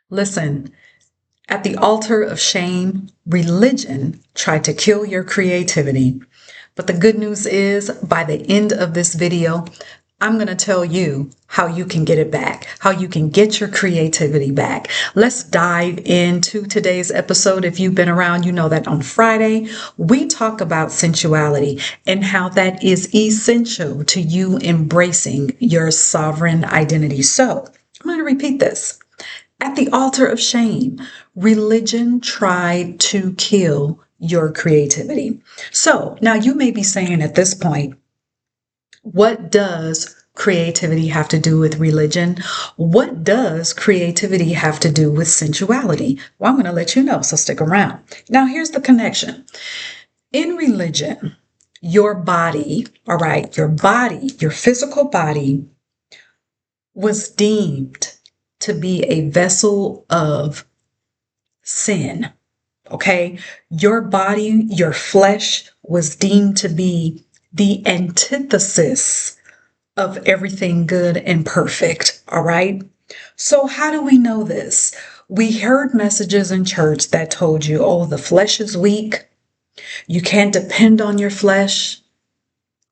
Listen, at the altar of shame, religion tried to kill your creativity. But the good news is, by the end of this video, I'm going to tell you how you can get it back, how you can get your creativity back. Let's dive into today's episode. If you've been around, you know that on Friday, we talk about sensuality and how that is essential to you embracing your sovereign identity. So I'm going to repeat this. At the altar of shame, religion tried to kill your creativity. So now you may be saying at this point, what does creativity have to do with religion? What does creativity have to do with sensuality? Well, I'm going to let you know, so stick around. Now, here's the connection. In religion, your body, all right, your physical body was deemed to be a vessel of sin. Okay. Your body, your flesh was deemed to be the antithesis of everything good and perfect. All right. So how do we know this? We heard messages in church that told you, oh, the flesh is weak. You can't depend on your flesh.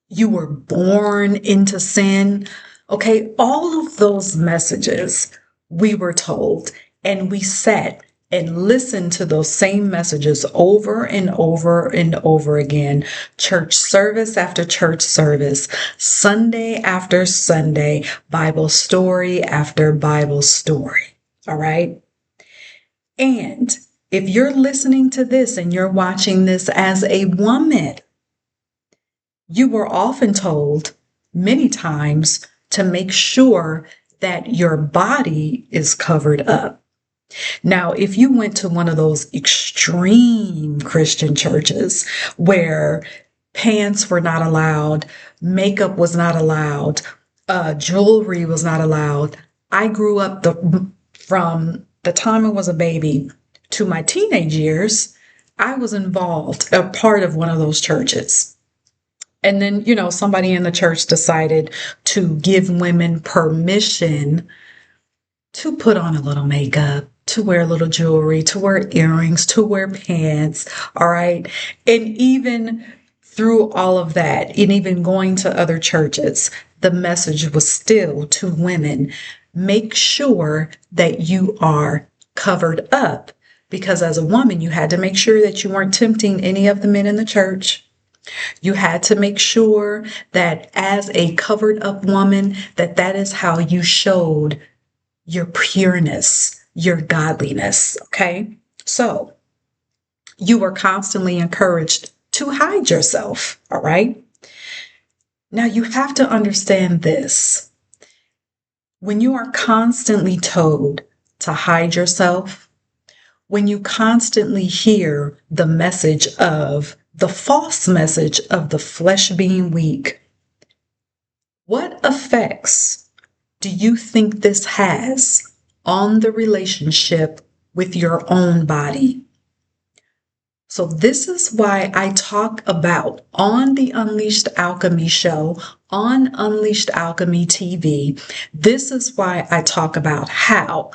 You were born into sin. Okay, all of those messages we were told, and we sat and listened to those same messages over and over and over again, church service after church service, Sunday after Sunday, Bible story after Bible story. All right. And if you're listening to this and you're watching this as a woman, you were often told many times to make sure that your body is covered up. Now, if you went to one of those extreme Christian churches where pants were not allowed, makeup was not allowed, jewelry was not allowed, I grew up from the time I was a baby to my teenage years, I was involved, a part of one of those churches. And then, somebody in the church decided to give women permission to put on a little makeup, to wear a little jewelry, to wear earrings, to wear pants. All right. And even through all of that, and even going to other churches, the message was still to women, make sure that you are covered up, because as a woman, you had to make sure that you weren't tempting any of the men in the church. You had to make sure that as a covered up woman, that is how you showed your pureness, your godliness. Okay. So you were constantly encouraged to hide yourself. All right. Now you have to understand this. When you are constantly told to hide yourself, when you constantly hear the false message of the flesh being weak, what effects do you think this has on the relationship with your own body? So this is why I talk about on the Unleashed Alchemy show, on Unleashed Alchemy TV, this is why I talk about how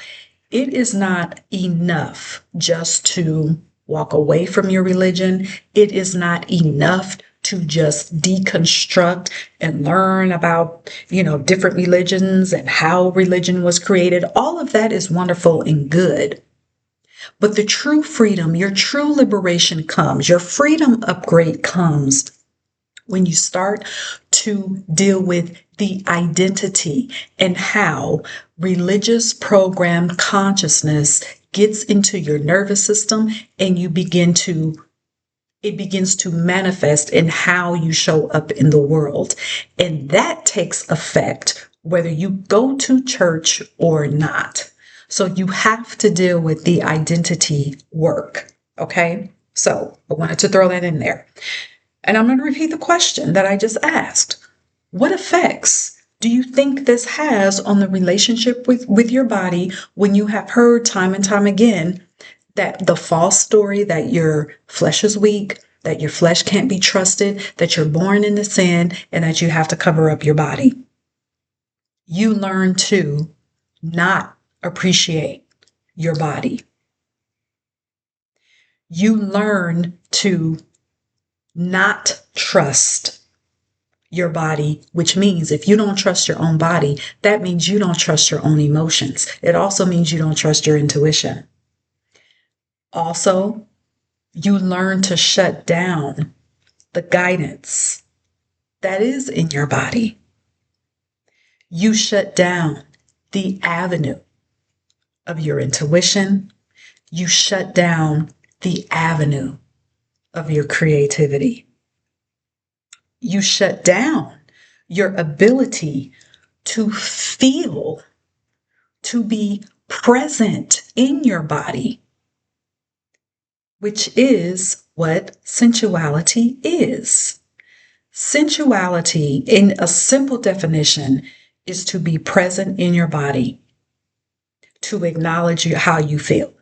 it is not enough just to walk away from your religion. It is not enough to just deconstruct and learn about, different religions and how religion was created. All of that is wonderful and good. But the true freedom, your true liberation comes, your freedom upgrade comes when you start to deal with the identity and how religious programmed consciousness gets into your nervous system, and it begins to manifest in how you show up in the world. And that takes effect whether you go to church or not. So you have to deal with the identity work. Okay. So I wanted to throw that in there. And I'm going to repeat the question that I just asked. What effects do you think this has on the relationship with your body when you have heard time and time again that the false story that your flesh is weak, that your flesh can't be trusted, that you're born into sin, and that you have to cover up your body? You learn to not appreciate your body. You learn to not trust your body, which means if you don't trust your own body, that means you don't trust your own emotions. It also means you don't trust your intuition. Also, you learn to shut down the guidance that is in your body. You shut down the avenue of your intuition. You shut down the avenue of your creativity. You shut down your ability to feel, to be present in your body, which is what sensuality is. Sensuality, in a simple definition, is to be present in your body, to acknowledge how you feel,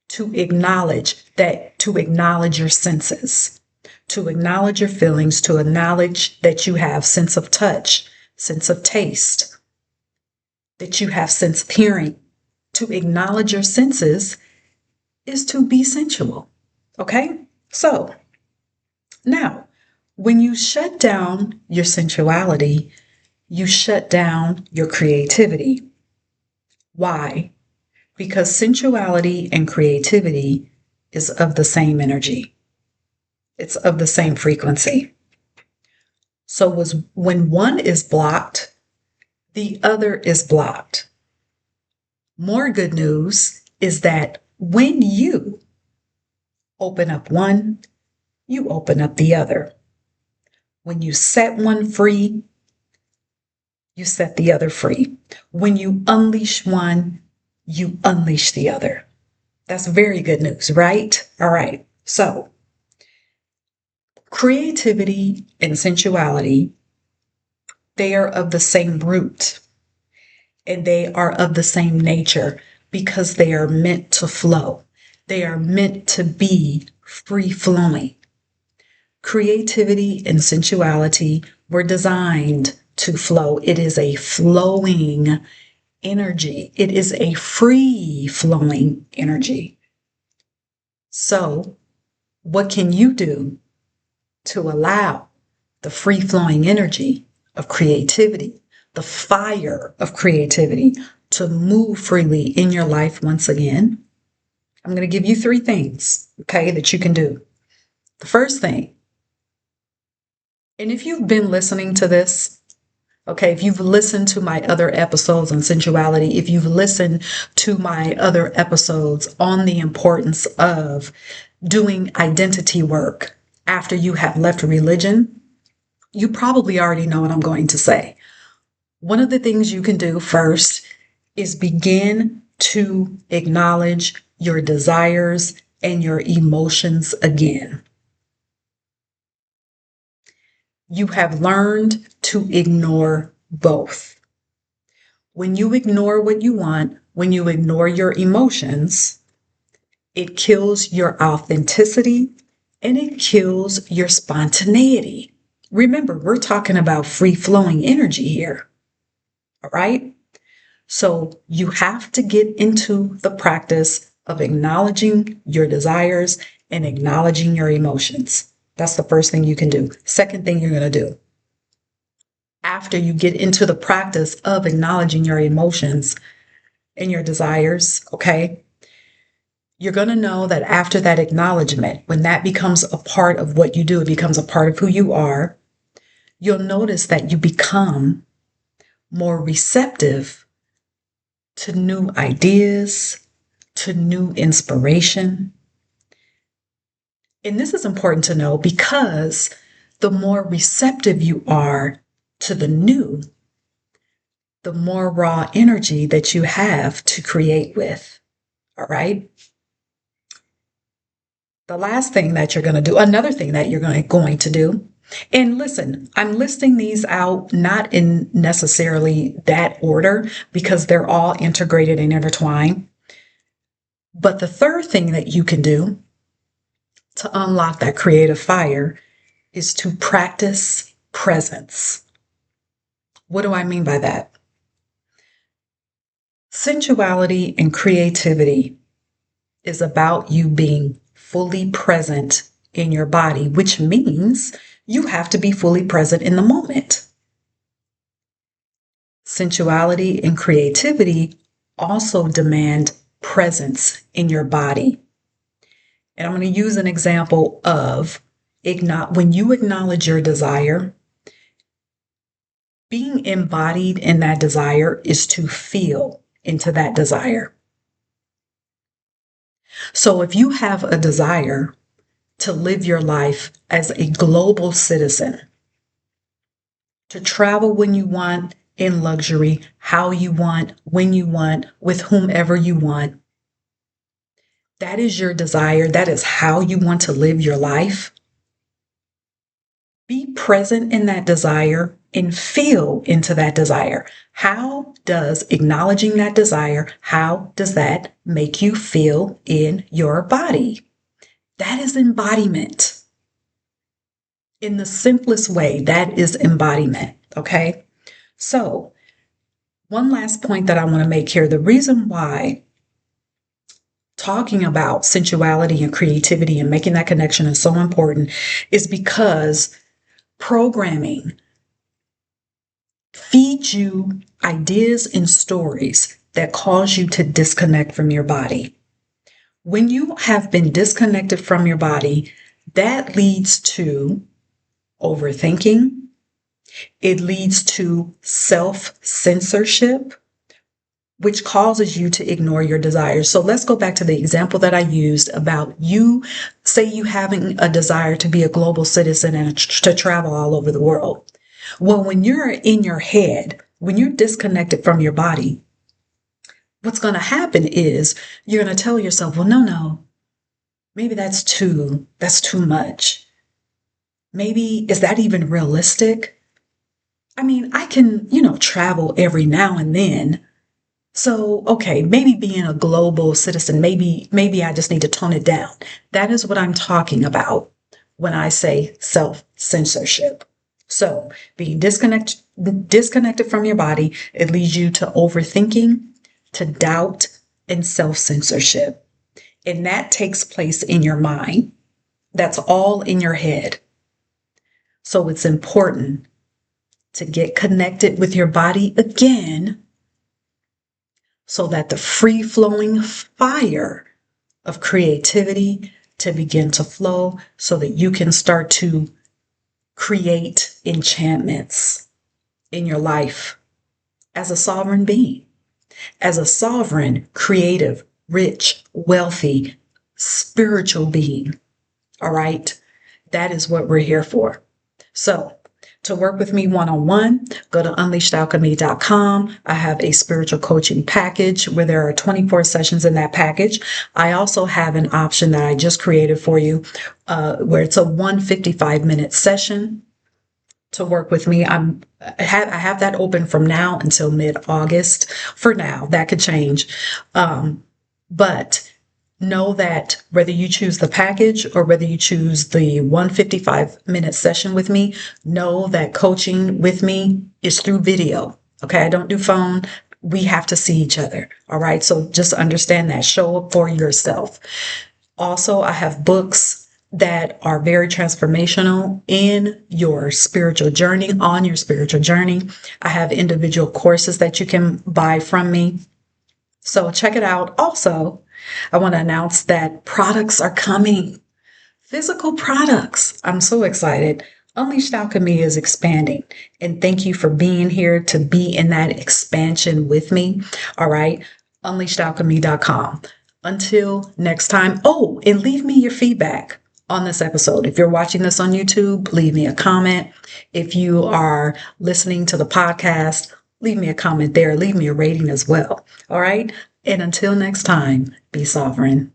to acknowledge your senses, to acknowledge your feelings, to acknowledge that you have sense of touch, sense of taste, that you have sense of hearing. To acknowledge your senses is to be sensual. Okay? So now, when you shut down your sensuality, you shut down your creativity. Why? Because sensuality and creativity is of the same energy. It's of the same frequency. So when one is blocked, the other is blocked. More good news is that when you open up one, you open up the other. When you set one free, you set the other free. When you unleash one, you unleash the other. That's very good news, right? All right. So, creativity and sensuality, they are of the same root and they are of the same nature because they are meant to flow. They are meant to be free flowing. Creativity and sensuality were designed to flow. It is a flowing energy. It is a free flowing energy. So, what can you do to allow the free flowing energy of creativity, the fire of creativity, to move freely in your life once again? I'm going to give you 3 things, okay, that you can do. The first thing, and if you've been listening to this, okay, if you've listened to my other episodes on sensuality, if you've listened to my other episodes on the importance of doing identity work after you have left religion, you probably already know what I'm going to say. One of the things you can do first is begin to acknowledge your desires and your emotions again. You have learned to ignore both. When you ignore what you want, when you ignore your emotions, it kills your authenticity and it kills your spontaneity. Remember, we're talking about free flowing energy here. All right? So you have to get into the practice of acknowledging your desires and acknowledging your emotions. That's the first thing you can do. Second thing you're going to do, after you get into the practice of acknowledging your emotions and your desires, okay, you're going to know that after that acknowledgement, when that becomes a part of what you do, it becomes a part of who you are, you'll notice that you become more receptive to new ideas, to new inspiration. And this is important to know because the more receptive you are to the new, the more raw energy that you have to create with. All right? The last thing that you're going to do, another thing that you're going to do, and listen, I'm listing these out not in necessarily that order because they're all integrated and intertwined. But the third thing that you can do to unlock that creative fire is to practice presence. What do I mean by that? Sensuality and creativity is about you being fully present in your body, which means you have to be fully present in the moment. Sensuality and creativity also demand presence in your body. And I'm going to use an example of when you acknowledge your desire, being embodied in that desire is to feel into that desire. So if you have a desire to live your life as a global citizen, to travel when you want, in luxury, how you want, when you want, with whomever you want, that is your desire. That is how you want to live your life. Be present in that desire and feel into that desire. How does acknowledging that desire, how does that make you feel in your body? That is embodiment. In the simplest way, that is embodiment, okay? So, one last point that I want to make here. The reason why talking about sensuality and creativity and making that connection is so important is because programming feeds you ideas and stories that cause you to disconnect from your body. When you have been disconnected from your body, that leads to overthinking. It leads to self-censorship, which causes you to ignore your desires. So let's go back to the example that I used about you, say you having a desire to be a global citizen and to travel all over the world. Well, when you're in your head, when you're disconnected from your body, what's going to happen is you're going to tell yourself, well, no, maybe that's too much. Maybe, is that even realistic? I mean, I can, travel every now and then. So, okay, maybe being a global citizen, maybe I just need to tone it down. That is what I'm talking about when I say self-censorship. So, being disconnected from your body, it leads you to overthinking, to doubt, and self-censorship. And that takes place in your mind. That's all in your head. So, it's important to get connected with your body again, so that the free-flowing fire of creativity to begin to flow, so that you can start to create enchantments in your life as a sovereign being, as a sovereign, creative, rich, wealthy, spiritual being. All right? That is what we're here for. So, to work with me one-on-one, go to unleashedalchemy.com. I have a spiritual coaching package where there are 24 sessions in that package. I also have an option that I just created for you where it's a 155-minute session to work with me. I have that open from now until mid-August. For now, that could change. But know that whether you choose the package or whether you choose the 155-minute session with me, know that coaching with me is through video. Okay, I don't do phone. We have to see each other. All right, so just understand that. Show up for yourself. Also, I have books that are very transformational in your spiritual journey, on your spiritual journey. I have individual courses that you can buy from me. So check it out. Also, I want to announce that products are coming. Physical products. I'm so excited. Unleashed Alchemy is expanding. And thank you for being here to be in that expansion with me. All right. Unleashedalchemy.com. Until next time. Oh, and leave me your feedback on this episode. If you're watching this on YouTube, leave me a comment. If you are listening to the podcast, leave me a comment there. Leave me a rating as well. All right. And until next time, be sovereign.